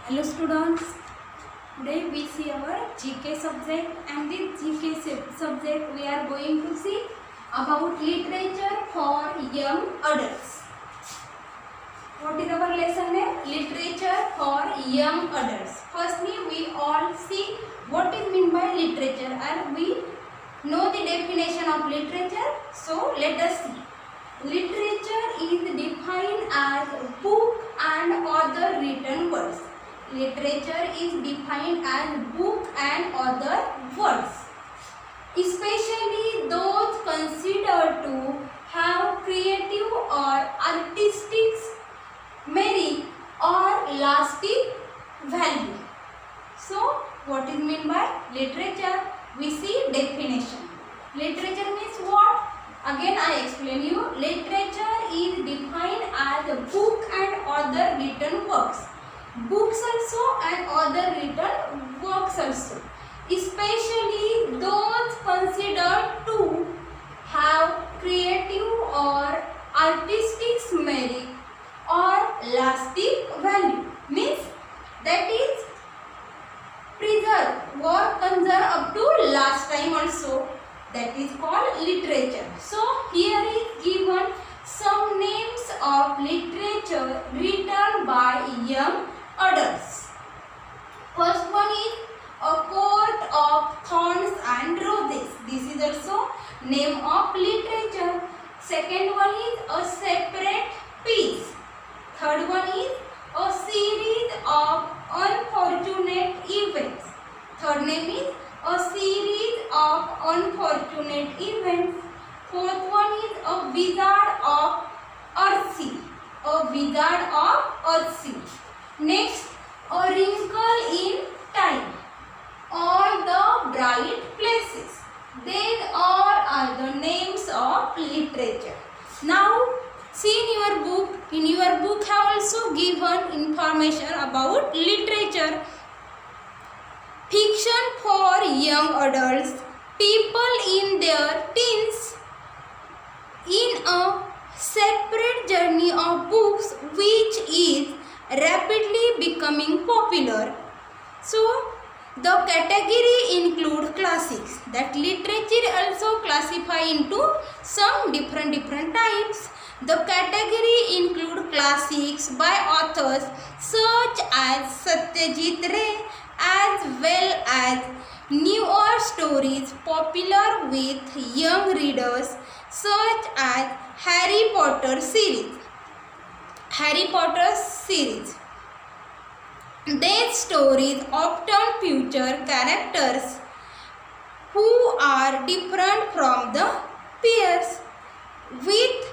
Hello students, today we see our GK subject, and this GK subject we are going to see about literature for young adults. What is our lesson name? Literature for young adults. Firstly, we all see what is meant by literature, and we know the definition of literature. So let us see. Literature is defined as book and other written words. Literature is defined as book and other words, especially those considered to have creative or artistic merit or lasting value. So, what is meant by literature? We see definition. Literature means what? Again, I explain you. Literature is defined as a book and other written works. Books also and other written works also, especially those considered to have creative or artistic merit or lasting value, means that is preserve or conserve up to last time also, that is called literature. So here is given some names of literature written by young adults. First one is A Court of Thorns and Roses. This is also name of literature. Second one is A Separate Peace. Third one is A Series of Unfortunate Events. Third name is A Series of Unfortunate Events. Fourth one is A Wizard of Earthsea. A Wizard of Earthsea. Next, A Wrinkle in Time. All the Bright Places. These are the names of literature. Now, see in your book. In your book have also given information about literature. Fiction for young adults. People in their teens. In a separate journey of books which is rapidly becoming popular. So, the category include classics. That literature also classify into some different types. The category include classics by authors such as Satyajit Ray, as well as newer stories popular with young readers such as Harry Potter series. These stories often feature characters who are different from the peers with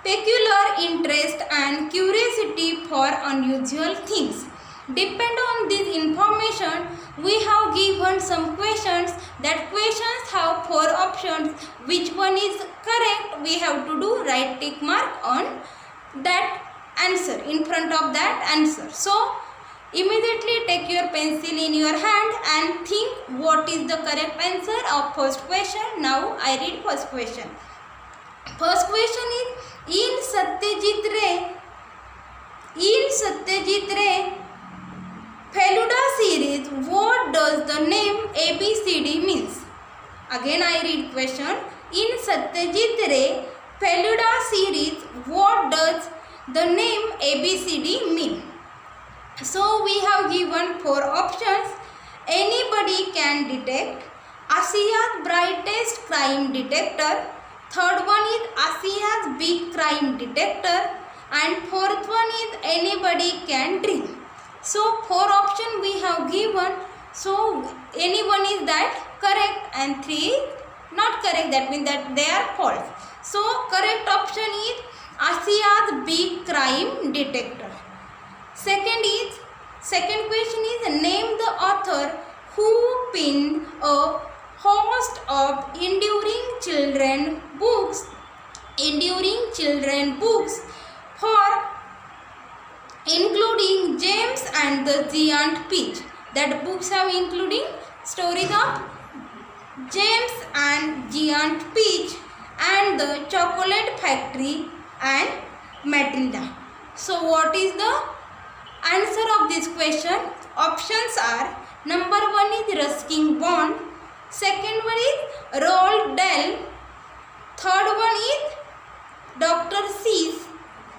peculiar interest and curiosity for unusual things. Depend on this information, we have given some questions. That questions have 4 options. Which one is correct? We have to do right tick mark on that answer, in front of that answer. So, immediately take your pencil in your hand and think what is the correct answer of first question. Now, I read first question. First question is, in Satyajit Ray Feluda series, what does the name ABCD means? Again I read question. In Satyajit Ray Feluda series, what does the name ABCD mean? So we have given 4 options. Anybody can detect. Asia's brightest crime detector. Third one is Asia's big crime detector. And fourth one is anybody can dream. So 4 options we have given. So any one is that correct and 3 is not correct. That means that they are false. So correct option is Asia's big crime detector. Second question is, name the author who penned a host of enduring children books for including James and the Giant Peach. That books have including stories of James and Giant Peach and the Chocolate Factory and Matilda. So what is the Answer of this question, options are number 1 is Ruskin Bond, second one is Roald Dahl, third one is Dr. Seuss,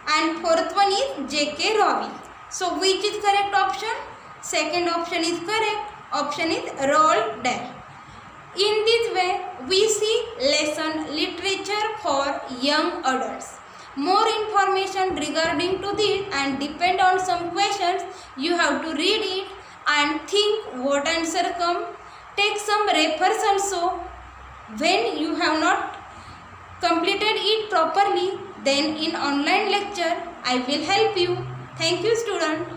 and fourth one is J.K. Rowling. So which is correct option? Second option is correct. Option is Roald Dahl. In this way, we see lesson literature for young adults. More information regarding to this and depend on some questions, you have to read it and think what answer come. Take some reference also. When you have not completed it properly, then in online lecture I will help you. Thank you, student.